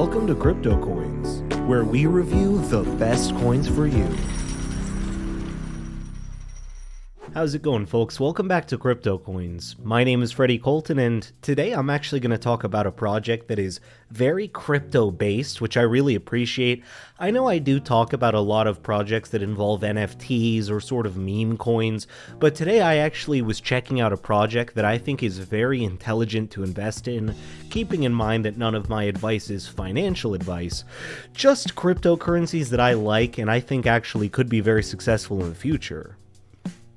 Welcome to CryptoCoins, where we review the best coins for you. How's it going, folks? Welcome back to CryptoCoins. My name is Freddie Colton, and today I'm actually going to talk about a project that is very crypto-based, which I really appreciate. I know I do talk about a lot of projects that involve NFTs or sort of meme coins, but today I actually was checking out a project that I think is very intelligent to invest in, keeping in mind that none of my advice is financial advice, just cryptocurrencies that I like and I think actually could be very successful in the future.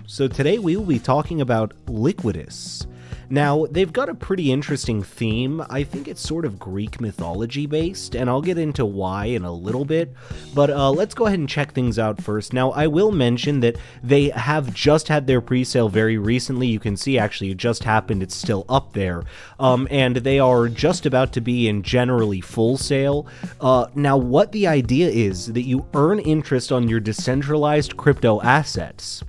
So today we will be talking about Liquidus. Now, they've got a pretty interesting theme. I think it's sort of Greek mythology based, and I'll get into why in a little bit, but let's go ahead and check things out first. Now, I will mention that they have just had their pre-sale very recently. You can see actually it just happened, it's still up there, and they are just about to be in generally full sale. Now, what the idea is that you earn interest on your decentralized crypto assets.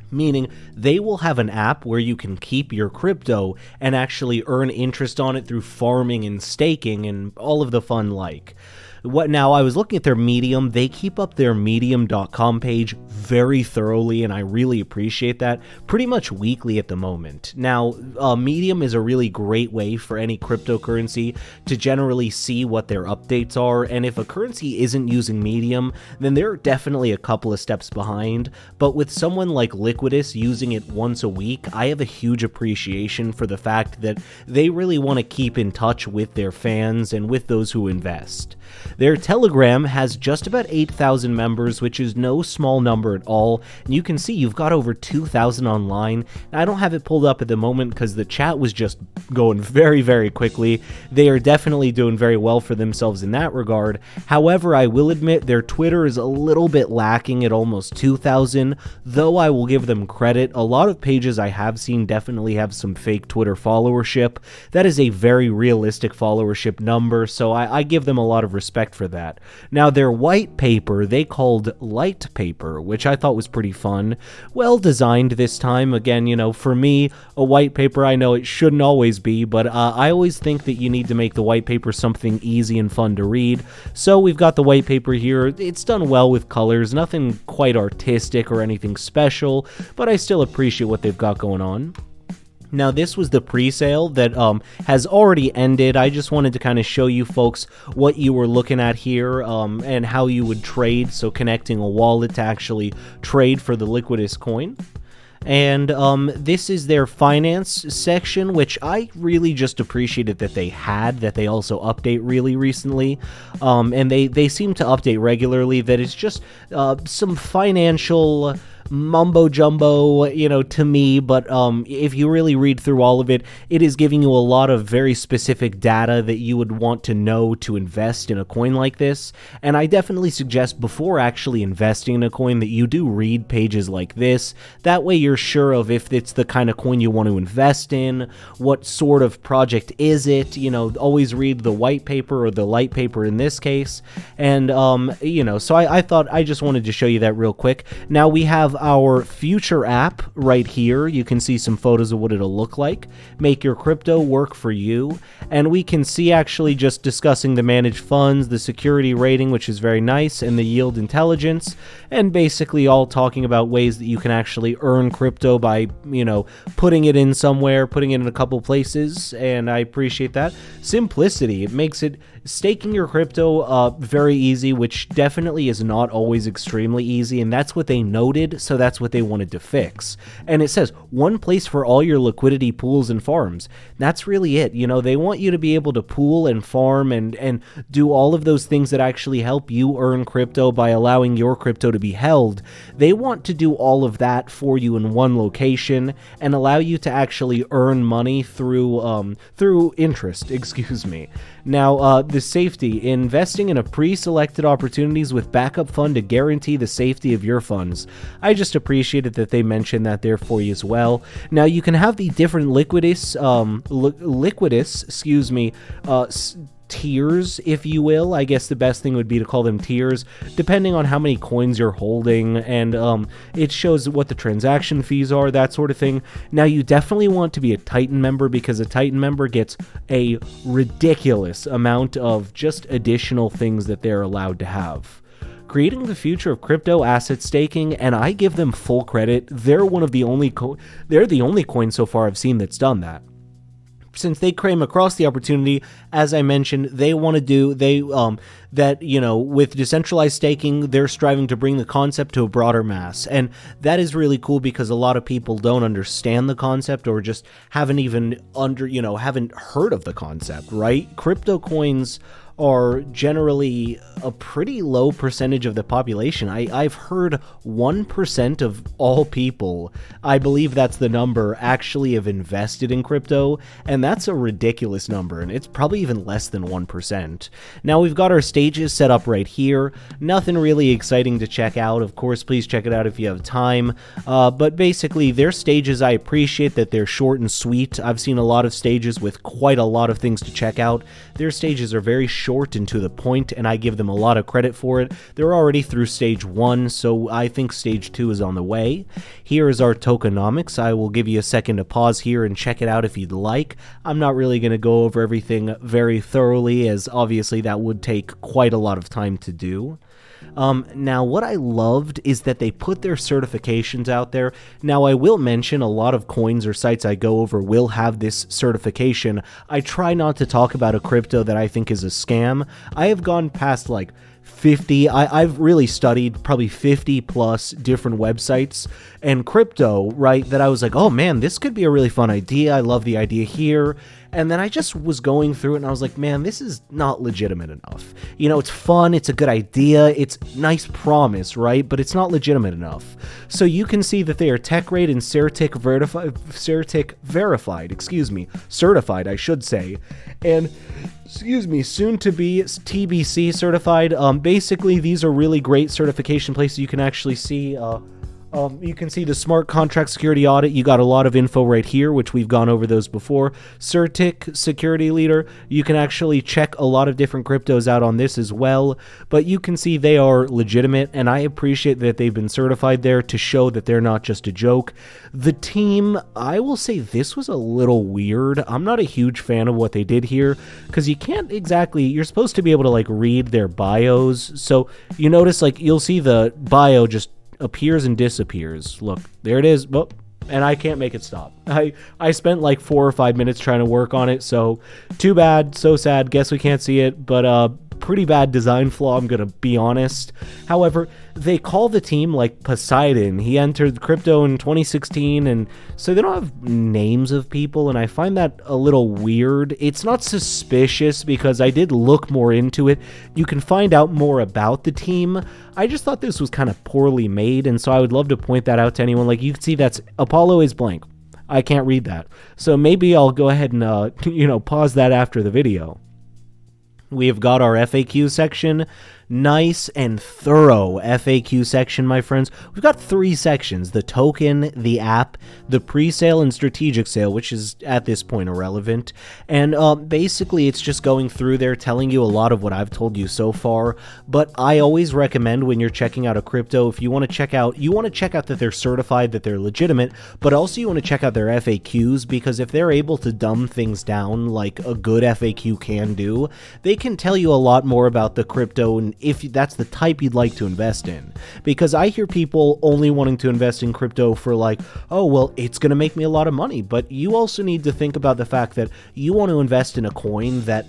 Meaning they will have an app where you can keep your crypto and actually earn interest on it through farming and staking and all of the fun like. Now, I was looking at their Medium. They keep up their medium.com page very thoroughly, and I really appreciate that, pretty much weekly at the moment. Now, Medium is a really great way for any cryptocurrency to generally see what their updates are, and if a currency isn't using Medium, then they're definitely a couple of steps behind, but with someone like Liquidus using it once a week, I have a huge appreciation for the fact that they really want to keep in touch with their fans and with those who invest. Their Telegram has just about 8,000 members, which is no small number at all, and you can see you've got over 2,000 online. I don't have it pulled up at the moment because the chat was just going very, very quickly. They are definitely doing very well for themselves in that regard. However, I will admit their Twitter is a little bit lacking at almost 2,000, though I will give them credit. A lot of pages I have seen definitely have some fake Twitter followership. That is a very realistic followership number, so I give them a lot of respect for that. Now, their white paper they called light paper, which I thought was pretty fun. Well designed this time. Again, you know, for me, a white paper, I know it shouldn't always be, but I always think that you need to make the white paper something easy and fun to read. So we've got the white paper here. It's done well with colors, nothing quite artistic or anything special, but I still appreciate what they've got going on. Now, this was the pre-sale that has already ended. I just wanted to kind of show you folks what you were looking at here and how you would trade, so connecting a wallet to actually trade for the Liquidus coin. And this is their finance section, which I really just appreciated that they also update really recently. And they seem to update regularly, that it's just some financial mumbo jumbo, you know, to me, but if you really read through all of it, it is giving you a lot of very specific data that you would want to know to invest in a coin like this. And I definitely suggest before actually investing in a coin that you do read pages like this. That way you're sure of if it's the kind of coin you want to invest in, what sort of project is it, you know, always read the white paper or the light paper in this case. And you know, so I thought I just wanted to show you that real quick. Now we have our future app right here. You can see some photos of what it'll look like. Make your crypto work for you. And we can see actually just discussing the managed funds, the security rating, which is very nice, and the yield intelligence, and basically all talking about ways that you can actually earn crypto by, you know, putting it in somewhere, putting it in a couple places, and I appreciate that. Simplicity, it makes it staking your crypto very easy, which definitely is not always extremely easy, and that's what they noted, so that's what they wanted to fix. And it says one place for all your liquidity pools and farms. That's really it. You know, they want you to be able to pool and farm and do all of those things that actually help you earn crypto by allowing your crypto to be held. They want to do all of that for you in one location and allow you to actually earn money through interest, excuse me. Now, the safety, investing in a pre-selected opportunities with backup fund to guarantee the safety of your funds. I just appreciated that they mentioned that there for you as well. Now you can have the different Liquidus, tiers, if you will. I guess the best thing would be to call them tiers, depending on how many coins you're holding, and it shows what the transaction fees are, that sort of thing. Now, you definitely want to be a Titan member, because a Titan member gets a ridiculous amount of just additional things that they're allowed to have. Creating the future of crypto asset staking, and I give them full credit. They're one of the only they're the only coin so far I've seen that's done that. Since they came across the opportunity, as I mentioned, they want to do, with decentralized staking, they're striving to bring the concept to a broader mass. And that is really cool, because a lot of people don't understand the concept, or just haven't even haven't heard of the concept, right? Crypto coins are generally a pretty low percentage of the population. I've heard 1% of all people, I believe that's the number, actually have invested in crypto, and that's a ridiculous number, and it's probably even less than 1%. Now, we've got our stages set up right here. Nothing really exciting to check out. Of course, please check it out if you have time. But basically, their stages, I appreciate that they're short and sweet. I've seen a lot of stages with quite a lot of things to check out. Their stages are very short and to the point, and I give them a lot of credit for it. They're already through stage 1, so I think stage 2 is on the way. Here is our tokenomics. I will give you a second to pause here and check it out if you'd like. I'm not really going to go over everything very thoroughly, as obviously that would take quite a lot of time to do. Now, what I loved is that they put their certifications out there. Now, I will mention a lot of coins or sites I go over will have this certification. I try not to talk about a crypto that I think is a scam. I have gone past like 50, I've really studied probably 50 plus different websites and crypto, right, that I was like, oh man, this could be a really fun idea. I love the idea here. And then I just was going through it and I was like, man, this is not legitimate enough. It's fun, it's a good idea, it's nice promise, right? But it's not legitimate enough. So you can see that they are TechRate and certified, I should say. And soon to be TBC certified. Basically, these are really great certification places. You can actually see you can see the smart contract security audit. You got a lot of info right here, which we've gone over those before. Certic security leader. You can actually check a lot of different cryptos out on this as well, but you can see they are legitimate, and I appreciate that they've been certified there to show that they're not just a joke. The team, I will say this was a little weird. I'm not a huge fan of what they did here, because you can't exactly, you're supposed to be able to like read their bios. So you notice like you'll see the bio just appears and disappears. Look, there it is. Oh, and I can't make it stop. I spent like 4 or 5 minutes trying to work on it, so too bad, so sad. Guess we can't see it, but pretty bad design flaw, I'm gonna be honest. However, they call the team like Poseidon. He entered crypto in 2016, and so they don't have names of people, and I find that a little weird. It's not suspicious because I did look more into it. You can find out more about the team. I just thought this was kind of poorly made, and so I would love to point that out to anyone. Like, you can see that's Apollo is blank. I can't read that. So maybe I'll go ahead and, pause that after the video. We have got our FAQ section. Nice and thorough FAQ section, my friends. We've got 3 sections: the token, the app, the pre-sale, and strategic sale, which is at this point irrelevant. And basically it's just going through there telling you a lot of what I've told you so far. But I always recommend, when you're checking out a crypto, if you want to check out that they're certified, that they're legitimate, but also you want to check out their FAQs, because if they're able to dumb things down like a good FAQ can do, they can tell you a lot more about the crypto, and if that's the type you'd like to invest in. Because I hear people only wanting to invest in crypto for like, oh, well, it's going to make me a lot of money. But you also need to think about the fact that you want to invest in a coin that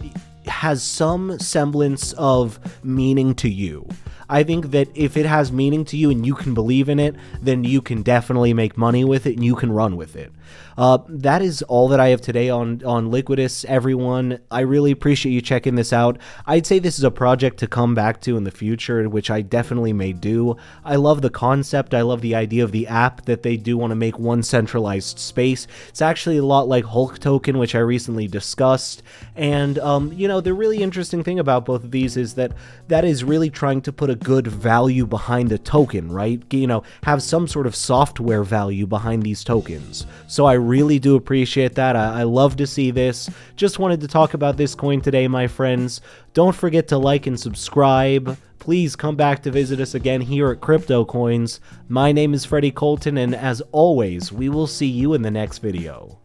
has some semblance of meaning to you. I think that if it has meaning to you and you can believe in it, then you can definitely make money with it and you can run with it. That is all that I have today on Liquidus, everyone. I really appreciate you checking this out. I'd say this is a project to come back to in the future, which I definitely may do. I love the concept. I love the idea of the app that they do want to make one centralized space. It's actually a lot like Hulk token, which I recently discussed. And, you know, the really interesting thing about both of these is that is really trying to put a good value behind the token, right? You know, have some sort of software value behind these tokens. So I really do appreciate that. I love to see this. Just wanted to talk about this coin today, my friends. Don't forget to like and subscribe. Please come back to visit us again here at CryptoCoins. My name is Freddie Colton, and as always, we will see you in the next video.